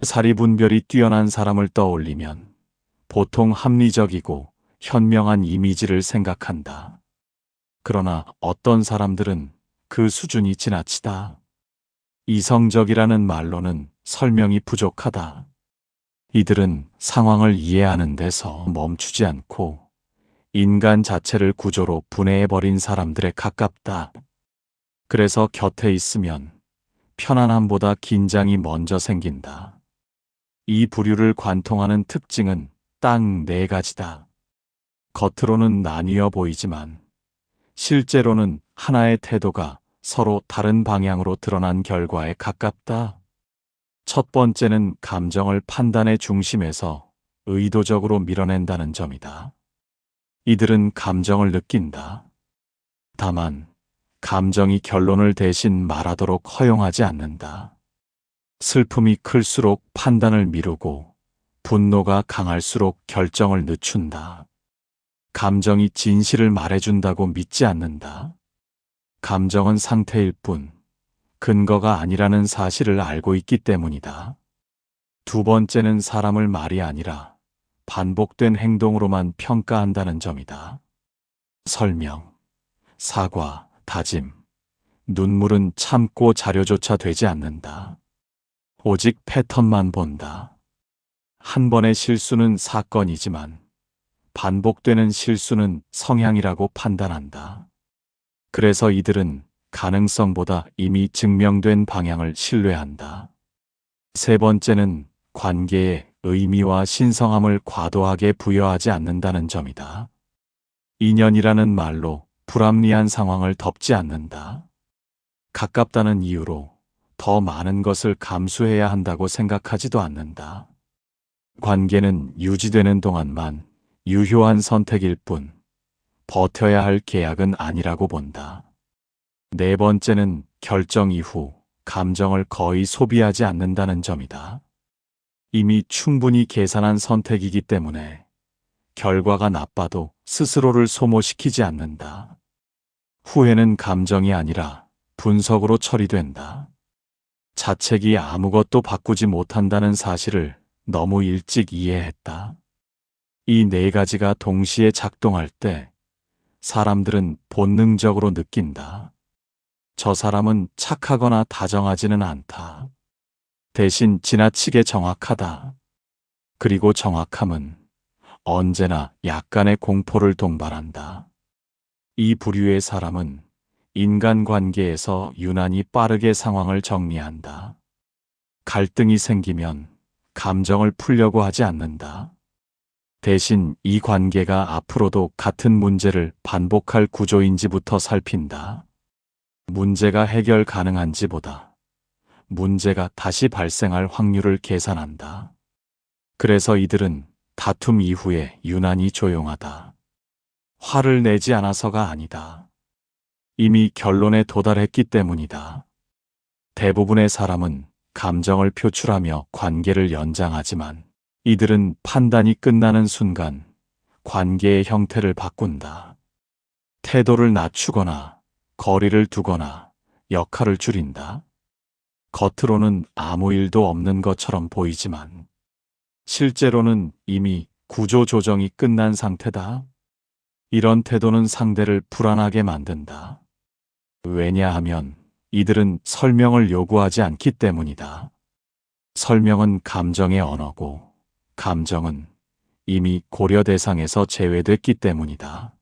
사리분별이 뛰어난 사람을 떠올리면 보통 합리적이고 현명한 이미지를 생각한다. 그러나 어떤 사람들은 그 수준이 지나치다. 이성적이라는 말로는 설명이 부족하다. 이들은 상황을 이해하는 데서 멈추지 않고 인간 자체를 구조로 분해해버린 사람들에 가깝다. 그래서 곁에 있으면 편안함보다 긴장이 먼저 생긴다. 이 부류를 관통하는 특징은 딱 4가지다. 겉으로는 나뉘어 보이지만 실제로는 하나의 태도가 서로 다른 방향으로 드러난 결과에 가깝다. 첫 번째는 감정을 판단의 중심에서 의도적으로 밀어낸다는 점이다. 이들은 감정을 느낀다. 다만 감정이 결론을 대신 말하도록 허용하지 않는다. 슬픔이 클수록 판단을 미루고 분노가 강할수록 결정을 늦춘다. 감정이 진실을 말해준다고 믿지 않는다. 감정은 상태일 뿐 근거가 아니라는 사실을 알고 있기 때문이다. 두 번째는 사람을 말이 아니라 반복된 행동으로만 평가한다는 점이다. 설명, 사과, 다짐, 눈물은 참고 자료조차 되지 않는다. 오직 패턴만 본다. 한 번의 실수는 사건이지만 반복되는 실수는 성향이라고 판단한다. 그래서 이들은 가능성보다 이미 증명된 방향을 신뢰한다. 세 번째는 관계에 의미와 신성함을 과도하게 부여하지 않는다는 점이다. 인연이라는 말로 불합리한 상황을 덮지 않는다. 가깝다는 이유로 더 많은 것을 감수해야 한다고 생각하지도 않는다. 관계는 유지되는 동안만 유효한 선택일 뿐 버텨야 할 계약은 아니라고 본다. 네 번째는 결정 이후 감정을 거의 소비하지 않는다는 점이다. 이미 충분히 계산한 선택이기 때문에 결과가 나빠도 스스로를 소모시키지 않는다. 후회는 감정이 아니라 분석으로 처리된다. 자책이 아무것도 바꾸지 못한다는 사실을 너무 일찍 이해했다. 이 4가지가 동시에 작동할 때 사람들은 본능적으로 느낀다. 저 사람은 착하거나 다정하지는 않다. 대신 지나치게 정확하다. 그리고 정확함은 언제나 약간의 공포를 동반한다. 이 부류의 사람은 인간관계에서 유난히 빠르게 상황을 정리한다. 갈등이 생기면 감정을 풀려고 하지 않는다. 대신 이 관계가 앞으로도 같은 문제를 반복할 구조인지부터 살핀다. 문제가 해결 가능한지보다 문제가 다시 발생할 확률을 계산한다. 그래서 이들은 다툼 이후에 유난히 조용하다. 화를 내지 않아서가 아니다. 이미 결론에 도달했기 때문이다. 대부분의 사람은 감정을 표출하며 관계를 연장하지만 이들은 판단이 끝나는 순간 관계의 형태를 바꾼다. 태도를 낮추거나 거리를 두거나 역할을 줄인다. 겉으로는 아무 일도 없는 것처럼 보이지만 실제로는 이미 구조 조정이 끝난 상태다. 이런 태도는 상대를 불안하게 만든다. 왜냐하면 이들은 설명을 요구하지 않기 때문이다. 설명은 감정의 언어고 감정은 이미 고려 대상에서 제외됐기 때문이다.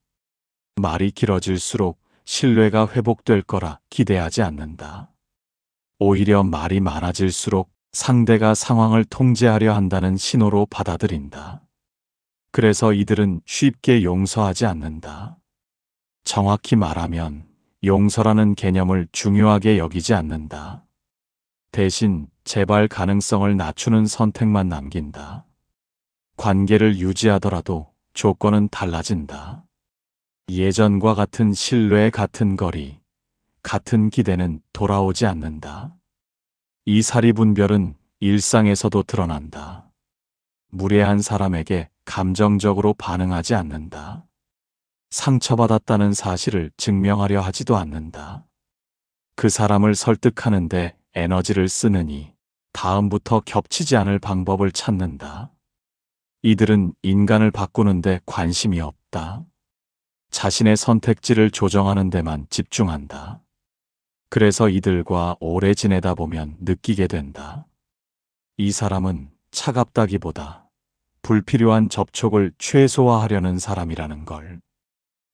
말이 길어질수록 신뢰가 회복될 거라 기대하지 않는다. 오히려 말이 많아질수록 상대가 상황을 통제하려 한다는 신호로 받아들인다. 그래서 이들은 쉽게 용서하지 않는다. 정확히 말하면 용서라는 개념을 중요하게 여기지 않는다. 대신 재발 가능성을 낮추는 선택만 남긴다. 관계를 유지하더라도 조건은 달라진다. 예전과 같은 신뢰, 같은 거리, 같은 기대는 돌아오지 않는다. 이 사리분별은 일상에서도 드러난다. 무례한 사람에게 감정적으로 반응하지 않는다. 상처받았다는 사실을 증명하려 하지도 않는다. 그 사람을 설득하는데 에너지를 쓰느니 다음부터 겹치지 않을 방법을 찾는다. 이들은 인간을 바꾸는데 관심이 없다. 자신의 선택지를 조정하는 데만 집중한다. 그래서 이들과 오래 지내다 보면 느끼게 된다. 이 사람은 차갑다기보다 불필요한 접촉을 최소화하려는 사람이라는 걸.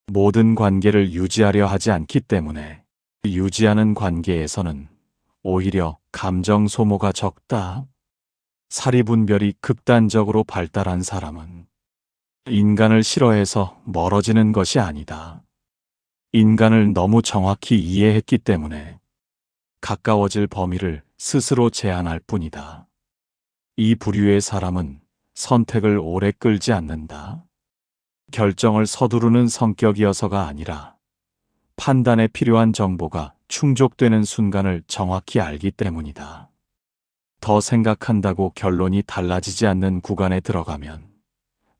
모든 관계를 유지하려 하지 않기 때문에 유지하는 관계에서는 오히려 감정 소모가 적다. 사리분별이 극단적으로 발달한 사람은 인간을 싫어해서 멀어지는 것이 아니다. 인간을 너무 정확히 이해했기 때문에 가까워질 범위를 스스로 제한할 뿐이다. 이 부류의 사람은 선택을 오래 끌지 않는다. 결정을 서두르는 성격이어서가 아니라 판단에 필요한 정보가 충족되는 순간을 정확히 알기 때문이다. 더 생각한다고 결론이 달라지지 않는 구간에 들어가면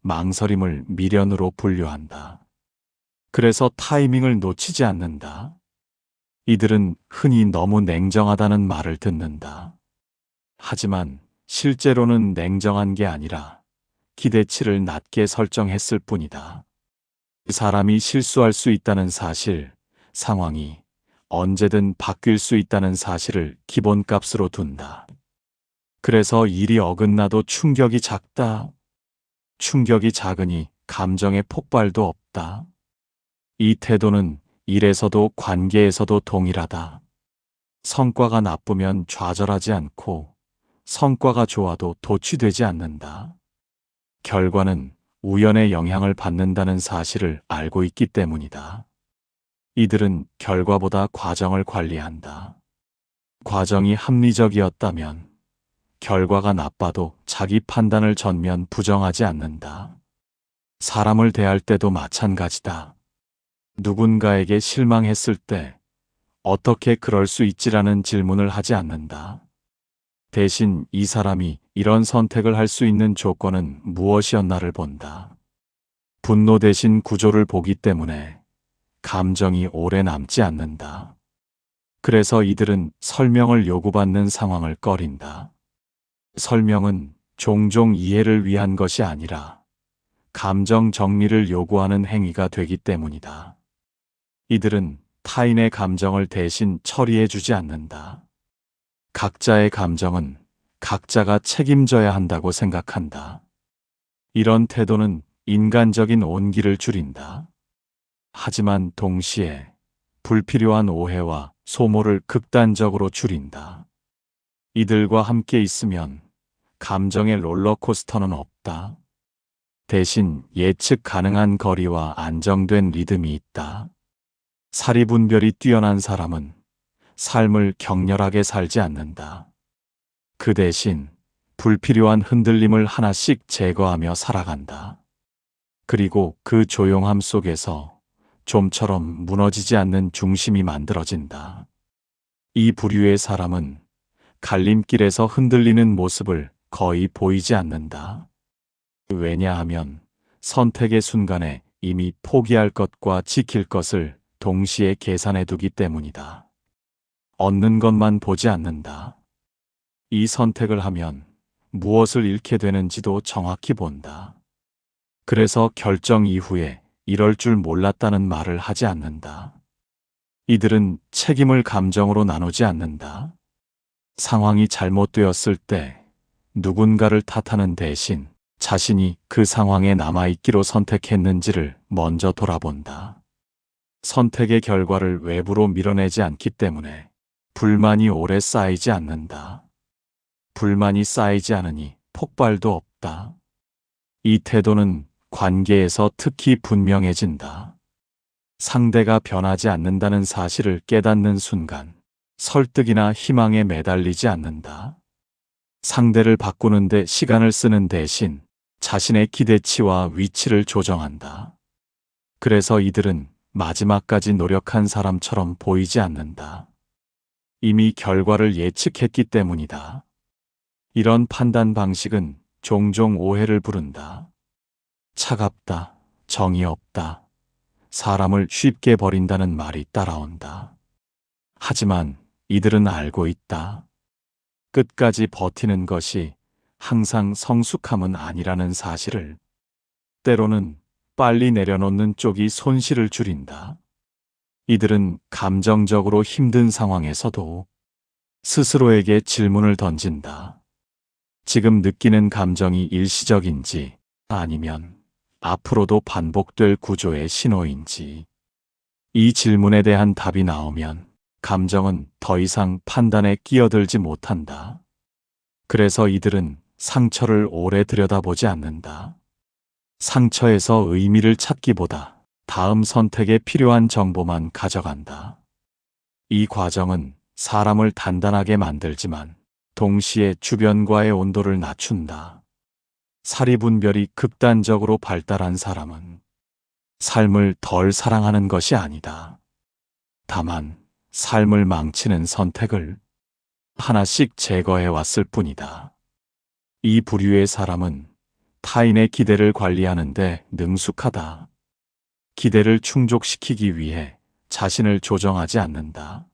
망설임을 미련으로 분류한다. 그래서 타이밍을 놓치지 않는다. 이들은 흔히 너무 냉정하다는 말을 듣는다. 하지만 실제로는 냉정한 게 아니라 기대치를 낮게 설정했을 뿐이다. 사람이 실수할 수 있다는 사실, 상황이 언제든 바뀔 수 있다는 사실을 기본값으로 둔다. 그래서 일이 어긋나도 충격이 작다. 충격이 작으니 감정의 폭발도 없다. 이 태도는 일에서도 관계에서도 동일하다. 성과가 나쁘면 좌절하지 않고 성과가 좋아도 도취되지 않는다. 결과는 우연의 영향을 받는다는 사실을 알고 있기 때문이다. 이들은 결과보다 과정을 관리한다. 과정이 합리적이었다면 결과가 나빠도 자기 판단을 전면 부정하지 않는다. 사람을 대할 때도 마찬가지다. 누군가에게 실망했을 때 어떻게 그럴 수 있지라는 질문을 하지 않는다. 대신 이 사람이 이런 선택을 할 수 있는 조건은 무엇이었나를 본다. 분노 대신 구조를 보기 때문에 감정이 오래 남지 않는다. 그래서 이들은 설명을 요구받는 상황을 꺼린다. 설명은 종종 이해를 위한 것이 아니라 감정 정리를 요구하는 행위가 되기 때문이다. 이들은 타인의 감정을 대신 처리해 주지 않는다. 각자의 감정은 각자가 책임져야 한다고 생각한다. 이런 태도는 인간적인 온기를 줄인다. 하지만 동시에 불필요한 오해와 소모를 극단적으로 줄인다. 이들과 함께 있으면 감정의 롤러코스터는 없다. 대신 예측 가능한 거리와 안정된 리듬이 있다. 사리분별이 뛰어난 사람은 삶을 격렬하게 살지 않는다. 그 대신 불필요한 흔들림을 하나씩 제거하며 살아간다. 그리고 그 조용함 속에서 좀처럼 무너지지 않는 중심이 만들어진다. 이 부류의 사람은 갈림길에서 흔들리는 모습을 거의 보이지 않는다. 왜냐하면 선택의 순간에 이미 포기할 것과 지킬 것을 동시에 계산해 두기 때문이다. 얻는 것만 보지 않는다. 이 선택을 하면 무엇을 잃게 되는지도 정확히 본다. 그래서 결정 이후에 이럴 줄 몰랐다는 말을 하지 않는다. 이들은 책임을 감정으로 나누지 않는다. 상황이 잘못되었을 때 누군가를 탓하는 대신 자신이 그 상황에 남아있기로 선택했는지를 먼저 돌아본다. 선택의 결과를 외부로 밀어내지 않기 때문에 불만이 오래 쌓이지 않는다. 불만이 쌓이지 않으니 폭발도 없다. 이 태도는 관계에서 특히 분명해진다. 상대가 변하지 않는다는 사실을 깨닫는 순간 설득이나 희망에 매달리지 않는다. 상대를 바꾸는데 시간을 쓰는 대신 자신의 기대치와 위치를 조정한다. 그래서 이들은 마지막까지 노력한 사람처럼 보이지 않는다. 이미 결과를 예측했기 때문이다. 이런 판단 방식은 종종 오해를 부른다. 차갑다, 정이 없다, 사람을 쉽게 버린다는 말이 따라온다. 하지만 이들은 알고 있다. 끝까지 버티는 것이 항상 성숙함은 아니라는 사실을, 때로는 빨리 내려놓는 쪽이 손실을 줄인다. 이들은 감정적으로 힘든 상황에서도 스스로에게 질문을 던진다. 지금 느끼는 감정이 일시적인지 아니면 앞으로도 반복될 구조의 신호인지. 이 질문에 대한 답이 나오면 감정은 더 이상 판단에 끼어들지 못한다. 그래서 이들은 상처를 오래 들여다보지 않는다. 상처에서 의미를 찾기보다 다음 선택에 필요한 정보만 가져간다. 이 과정은 사람을 단단하게 만들지만 동시에 주변과의 온도를 낮춘다. 사리분별이 극단적으로 발달한 사람은 삶을 덜 사랑하는 것이 아니다. 다만 삶을 망치는 선택을 하나씩 제거해 왔을 뿐이다. 이 부류의 사람은 타인의 기대를 관리하는데 능숙하다. 기대를 충족시키기 위해 자신을 조정하지 않는다.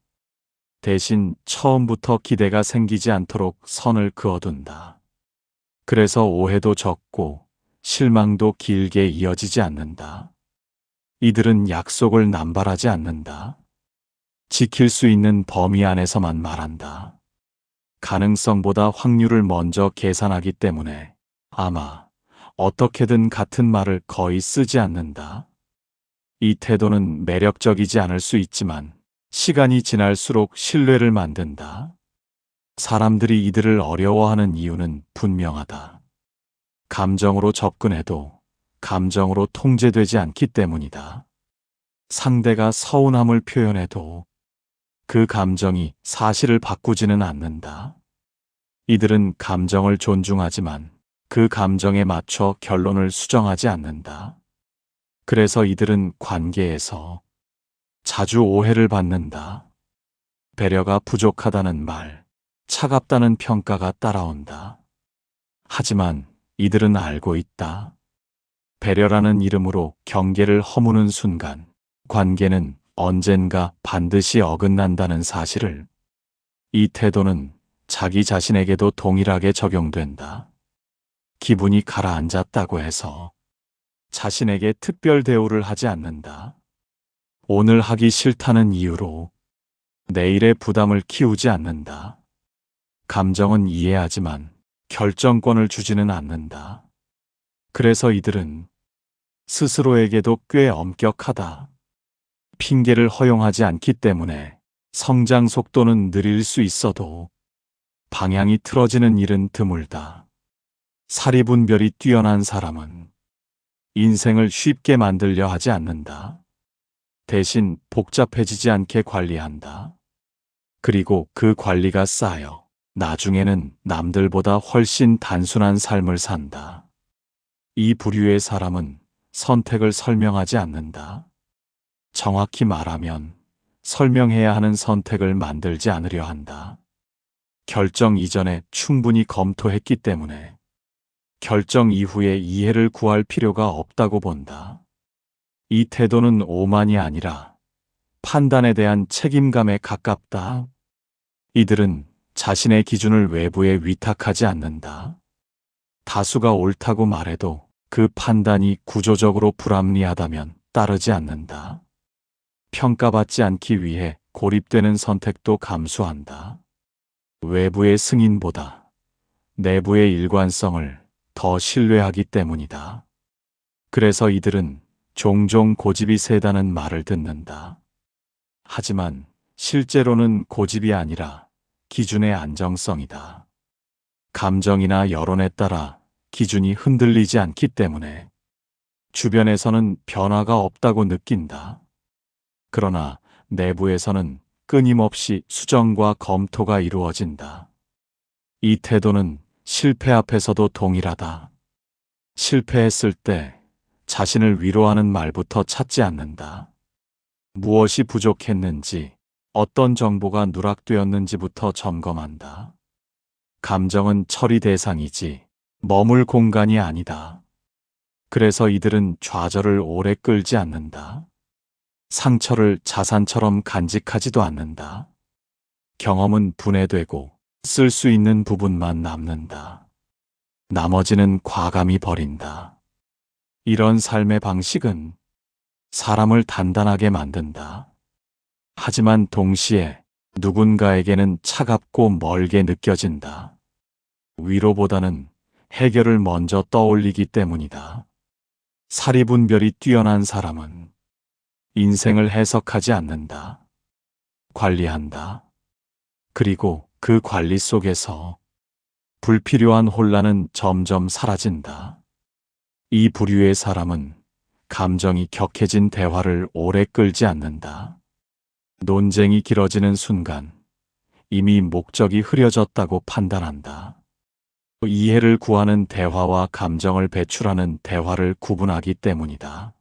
대신 처음부터 기대가 생기지 않도록 선을 그어둔다. 그래서 오해도 적고 실망도 길게 이어지지 않는다. 이들은 약속을 남발하지 않는다. 지킬 수 있는 범위 안에서만 말한다. 가능성보다 확률을 먼저 계산하기 때문에 아마 어떻게든 같은 말을 거의 쓰지 않는다. 이 태도는 매력적이지 않을 수 있지만 시간이 지날수록 신뢰를 만든다. 사람들이 이들을 어려워하는 이유는 분명하다. 감정으로 접근해도 감정으로 통제되지 않기 때문이다. 상대가 서운함을 표현해도 그 감정이 사실을 바꾸지는 않는다. 이들은 감정을 존중하지만 그 감정에 맞춰 결론을 수정하지 않는다. 그래서 이들은 관계에서 자주 오해를 받는다. 배려가 부족하다는 말, 차갑다는 평가가 따라온다. 하지만 이들은 알고 있다. 배려라는 이름으로 경계를 허무는 순간 관계는 언젠가 반드시 어긋난다는 사실을. 이 태도는 자기 자신에게도 동일하게 적용된다. 기분이 가라앉았다고 해서 자신에게 특별 대우를 하지 않는다. 오늘 하기 싫다는 이유로 내일의 부담을 키우지 않는다. 감정은 이해하지만 결정권을 주지는 않는다. 그래서 이들은 스스로에게도 꽤 엄격하다. 핑계를 허용하지 않기 때문에 성장 속도는 느릴 수 있어도 방향이 틀어지는 일은 드물다. 사리분별이 뛰어난 사람은 인생을 쉽게 만들려 하지 않는다. 대신 복잡해지지 않게 관리한다. 그리고 그 관리가 쌓여 나중에는 남들보다 훨씬 단순한 삶을 산다. 이 부류의 사람은 선택을 설명하지 않는다. 정확히 말하면 설명해야 하는 선택을 만들지 않으려 한다. 결정 이전에 충분히 검토했기 때문에 결정 이후에 이해를 구할 필요가 없다고 본다. 이 태도는 오만이 아니라 판단에 대한 책임감에 가깝다. 이들은 자신의 기준을 외부에 위탁하지 않는다. 다수가 옳다고 말해도 그 판단이 구조적으로 불합리하다면 따르지 않는다. 평가받지 않기 위해 고립되는 선택도 감수한다. 외부의 승인보다 내부의 일관성을 더 신뢰하기 때문이다. 그래서 이들은 종종 고집이 세다는 말을 듣는다. 하지만 실제로는 고집이 아니라 기준의 안정성이다. 감정이나 여론에 따라 기준이 흔들리지 않기 때문에 주변에서는 변화가 없다고 느낀다. 그러나 내부에서는 끊임없이 수정과 검토가 이루어진다. 이 태도는 실패 앞에서도 동일하다. 실패했을 때 자신을 위로하는 말부터 찾지 않는다. 무엇이 부족했는지, 어떤 정보가 누락되었는지부터 점검한다. 감정은 처리 대상이지 머물 공간이 아니다. 그래서 이들은 좌절을 오래 끌지 않는다. 상처를 자산처럼 간직하지도 않는다. 경험은 분해되고 쓸 수 있는 부분만 남는다. 나머지는 과감히 버린다. 이런 삶의 방식은 사람을 단단하게 만든다. 하지만 동시에 누군가에게는 차갑고 멀게 느껴진다. 위로보다는 해결을 먼저 떠올리기 때문이다. 사리분별이 뛰어난 사람은 인생을 해석하지 않는다. 관리한다. 그리고 그 관리 속에서 불필요한 혼란은 점점 사라진다. 이 부류의 사람은 감정이 격해진 대화를 오래 끌지 않는다. 논쟁이 길어지는 순간 이미 목적이 흐려졌다고 판단한다. 이해를 구하는 대화와 감정을 배출하는 대화를 구분하기 때문이다.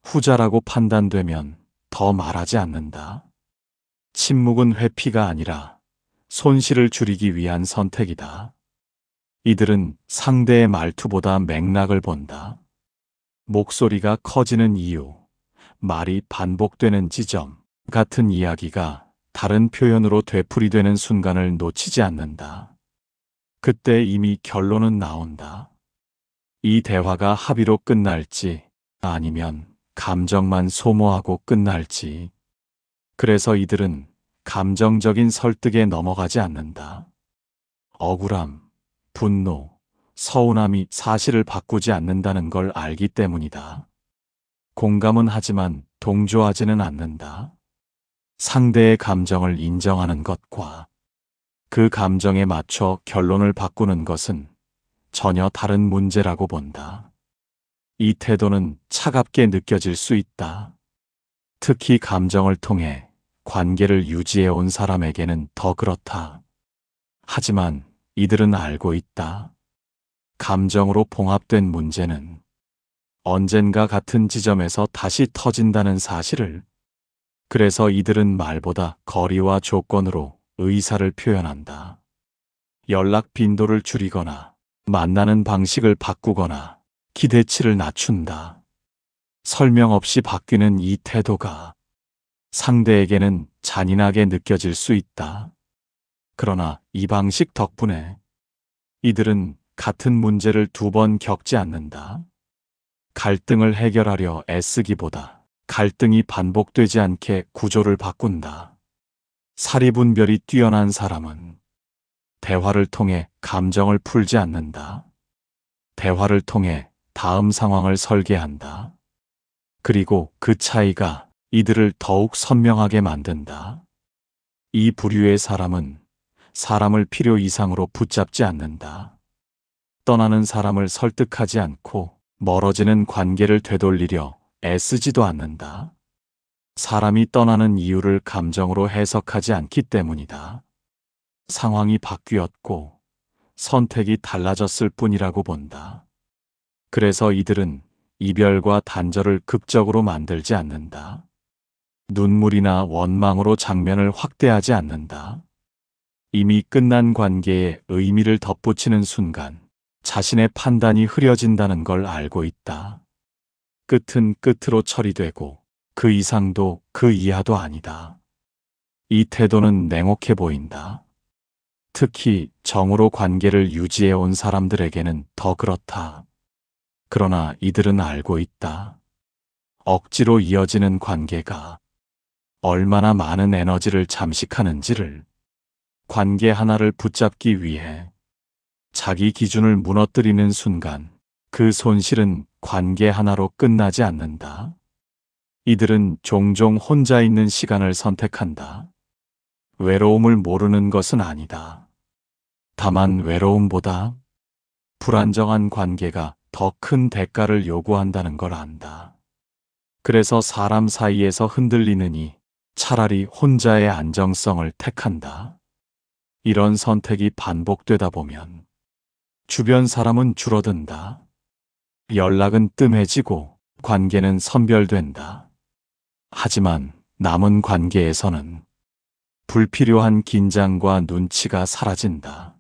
후자라고 판단되면 더 말하지 않는다. 침묵은 회피가 아니라 손실을 줄이기 위한 선택이다. 이들은 상대의 말투보다 맥락을 본다. 목소리가 커지는 이유, 말이 반복되는 지점, 같은 이야기가 다른 표현으로 되풀이되는 순간을 놓치지 않는다. 그때 이미 결론은 나온다. 이 대화가 합의로 끝날지 아니면 감정만 소모하고 끝날지. 그래서 이들은 감정적인 설득에 넘어가지 않는다. 억울함, 분노, 서운함이 사실을 바꾸지 않는다는 걸 알기 때문이다. 공감은 하지만 동조하지는 않는다. 상대의 감정을 인정하는 것과 그 감정에 맞춰 결론을 바꾸는 것은 전혀 다른 문제라고 본다. 이 태도는 차갑게 느껴질 수 있다. 특히 감정을 통해 관계를 유지해 온 사람에게는 더 그렇다. 하지만 이들은 알고 있다. 감정으로 봉합된 문제는 언젠가 같은 지점에서 다시 터진다는 사실을. 그래서 이들은 말보다 거리와 조건으로 의사를 표현한다. 연락 빈도를 줄이거나 만나는 방식을 바꾸거나 기대치를 낮춘다. 설명 없이 바뀌는 이 태도가 상대에게는 잔인하게 느껴질 수 있다. 그러나 이 방식 덕분에 이들은 같은 문제를 두 번 겪지 않는다. 갈등을 해결하려 애쓰기보다 갈등이 반복되지 않게 구조를 바꾼다. 사리분별이 뛰어난 사람은 대화를 통해 감정을 풀지 않는다. 대화를 통해 다음 상황을 설계한다. 그리고 그 차이가 이들을 더욱 선명하게 만든다. 이 부류의 사람은 사람을 필요 이상으로 붙잡지 않는다. 떠나는 사람을 설득하지 않고 멀어지는 관계를 되돌리려 애쓰지도 않는다. 사람이 떠나는 이유를 감정으로 해석하지 않기 때문이다. 상황이 바뀌었고 선택이 달라졌을 뿐이라고 본다. 그래서 이들은 이별과 단절을 극적으로 만들지 않는다. 눈물이나 원망으로 장면을 확대하지 않는다. 이미 끝난 관계에 의미를 덧붙이는 순간 자신의 판단이 흐려진다는 걸 알고 있다. 끝은 끝으로 처리되고 그 이상도 그 이하도 아니다. 이 태도는 냉혹해 보인다. 특히 정으로 관계를 유지해 온 사람들에게는 더 그렇다. 그러나 이들은 알고 있다. 억지로 이어지는 관계가 얼마나 많은 에너지를 잠식하는지를. 관계 하나를 붙잡기 위해 자기 기준을 무너뜨리는 순간 그 손실은 관계 하나로 끝나지 않는다. 이들은 종종 혼자 있는 시간을 선택한다. 외로움을 모르는 것은 아니다. 다만 외로움보다 불안정한 관계가 더 큰 대가를 요구한다는 걸 안다. 그래서 사람 사이에서 흔들리느니 차라리 혼자의 안정성을 택한다. 이런 선택이 반복되다 보면 주변 사람은 줄어든다. 연락은 뜸해지고 관계는 선별된다. 하지만 남은 관계에서는 불필요한 긴장과 눈치가 사라진다.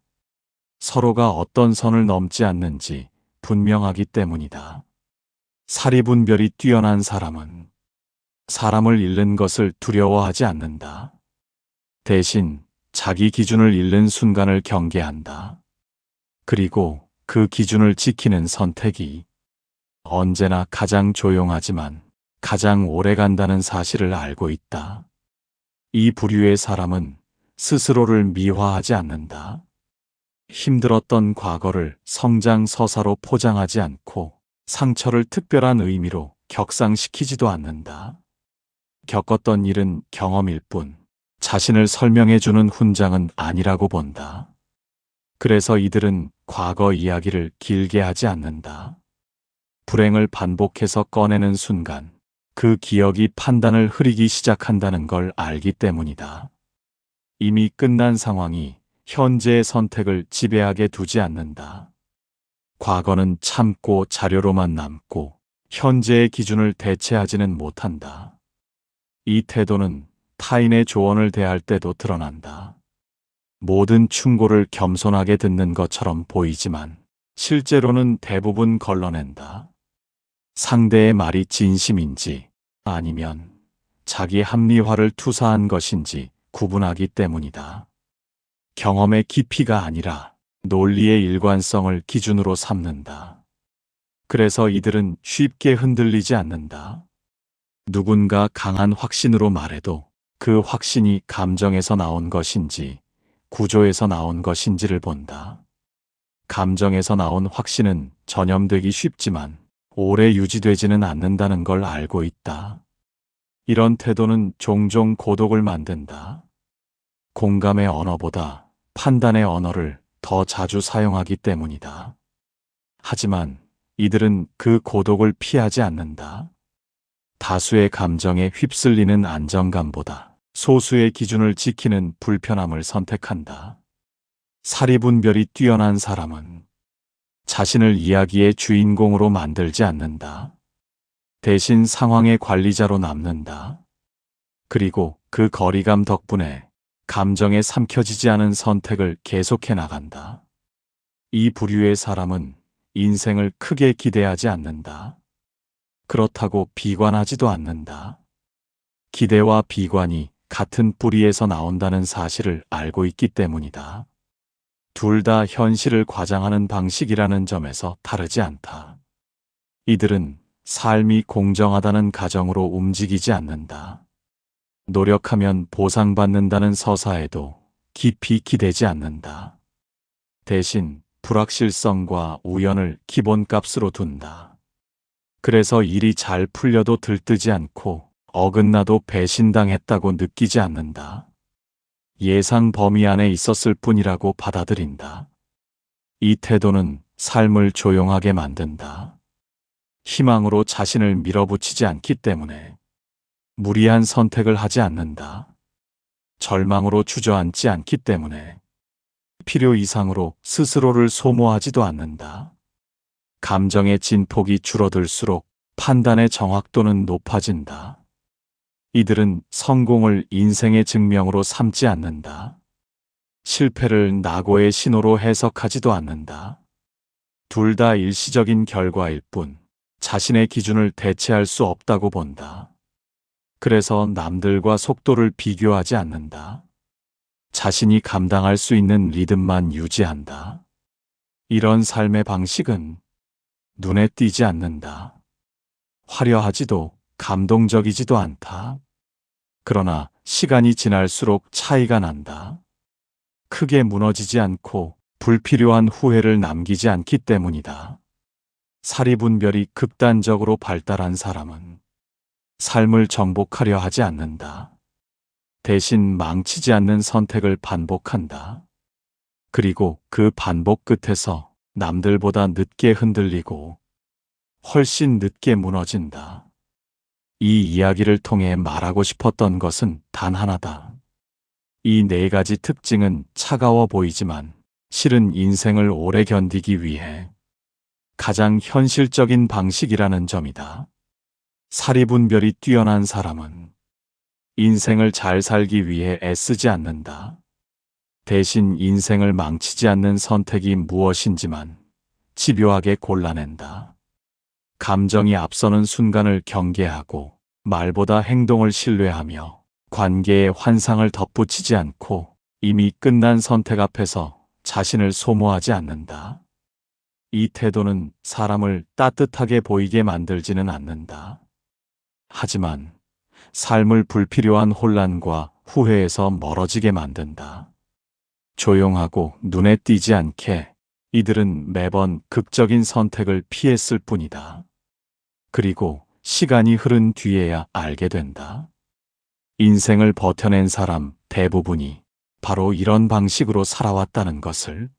서로가 어떤 선을 넘지 않는지 분명하기 때문이다. 사리분별이 뛰어난 사람은 사람을 잃는 것을 두려워하지 않는다. 대신 자기 기준을 잃는 순간을 경계한다. 그리고 그 기준을 지키는 선택이 언제나 가장 조용하지만 가장 오래 간다는 사실을 알고 있다. 이 부류의 사람은 스스로를 미화하지 않는다. 힘들었던 과거를 성장 서사로 포장하지 않고 상처를 특별한 의미로 격상시키지도 않는다. 겪었던 일은 경험일 뿐 자신을 설명해주는 훈장은 아니라고 본다. 그래서 이들은 과거 이야기를 길게 하지 않는다. 불행을 반복해서 꺼내는 순간 그 기억이 판단을 흐리기 시작한다는 걸 알기 때문이다. 이미 끝난 상황이 현재의 선택을 지배하게 두지 않는다. 과거는 참고 자료로만 남고 현재의 기준을 대체하지는 못한다. 이 태도는 타인의 조언을 대할 때도 드러난다. 모든 충고를 겸손하게 듣는 것처럼 보이지만 실제로는 대부분 걸러낸다. 상대의 말이 진심인지 아니면 자기 합리화를 투사한 것인지 구분하기 때문이다. 경험의 깊이가 아니라 논리의 일관성을 기준으로 삼는다. 그래서 이들은 쉽게 흔들리지 않는다. 누군가 강한 확신으로 말해도 그 확신이 감정에서 나온 것인지 구조에서 나온 것인지를 본다. 감정에서 나온 확신은 전염되기 쉽지만 오래 유지되지는 않는다는 걸 알고 있다. 이런 태도는 종종 고독을 만든다. 공감의 언어보다 판단의 언어를 더 자주 사용하기 때문이다. 하지만 이들은 그 고독을 피하지 않는다. 다수의 감정에 휩쓸리는 안정감보다 소수의 기준을 지키는 불편함을 선택한다. 사리분별이 뛰어난 사람은 자신을 이야기의 주인공으로 만들지 않는다. 대신 상황의 관리자로 남는다. 그리고 그 거리감 덕분에 감정에 삼켜지지 않은 선택을 계속해 나간다. 이 부류의 사람은 인생을 크게 기대하지 않는다. 그렇다고 비관하지도 않는다. 기대와 비관이 같은 뿌리에서 나온다는 사실을 알고 있기 때문이다. 둘 다 현실을 과장하는 방식이라는 점에서 다르지 않다. 이들은 삶이 공정하다는 가정으로 움직이지 않는다. 노력하면 보상받는다는 서사에도 깊이 기대지 않는다. 대신 불확실성과 우연을 기본값으로 둔다. 그래서 일이 잘 풀려도 들뜨지 않고 어긋나도 배신당했다고 느끼지 않는다. 예상 범위 안에 있었을 뿐이라고 받아들인다. 이 태도는 삶을 조용하게 만든다. 희망으로 자신을 밀어붙이지 않기 때문에 무리한 선택을 하지 않는다. 절망으로 주저앉지 않기 때문에 필요 이상으로 스스로를 소모하지도 않는다. 감정의 진폭이 줄어들수록 판단의 정확도는 높아진다. 이들은 성공을 인생의 증명으로 삼지 않는다. 실패를 낙오의 신호로 해석하지도 않는다. 둘 다 일시적인 결과일 뿐 자신의 기준을 대체할 수 없다고 본다. 그래서 남들과 속도를 비교하지 않는다. 자신이 감당할 수 있는 리듬만 유지한다. 이런 삶의 방식은 눈에 띄지 않는다. 화려하지도 감동적이지도 않다. 그러나 시간이 지날수록 차이가 난다. 크게 무너지지 않고 불필요한 후회를 남기지 않기 때문이다. 사리분별이 극단적으로 발달한 사람은 삶을 정복하려 하지 않는다. 대신 망치지 않는 선택을 반복한다. 그리고 그 반복 끝에서 남들보다 늦게 흔들리고 훨씬 늦게 무너진다. 이 이야기를 통해 말하고 싶었던 것은 단 하나다. 이 네 가지 특징은 차가워 보이지만 실은 인생을 오래 견디기 위해 가장 현실적인 방식이라는 점이다. 사리분별이 뛰어난 사람은 인생을 잘 살기 위해 애쓰지 않는다. 대신 인생을 망치지 않는 선택이 무엇인지만 집요하게 골라낸다. 감정이 앞서는 순간을 경계하고 말보다 행동을 신뢰하며 관계에 환상을 덧붙이지 않고 이미 끝난 선택 앞에서 자신을 소모하지 않는다. 이 태도는 사람을 따뜻하게 보이게 만들지는 않는다. 하지만 삶을 불필요한 혼란과 후회에서 멀어지게 만든다. 조용하고 눈에 띄지 않게 이들은 매번 극적인 선택을 피했을 뿐이다. 그리고 시간이 흐른 뒤에야 알게 된다. 인생을 버텨낸 사람 대부분이 바로 이런 방식으로 살아왔다는 것을.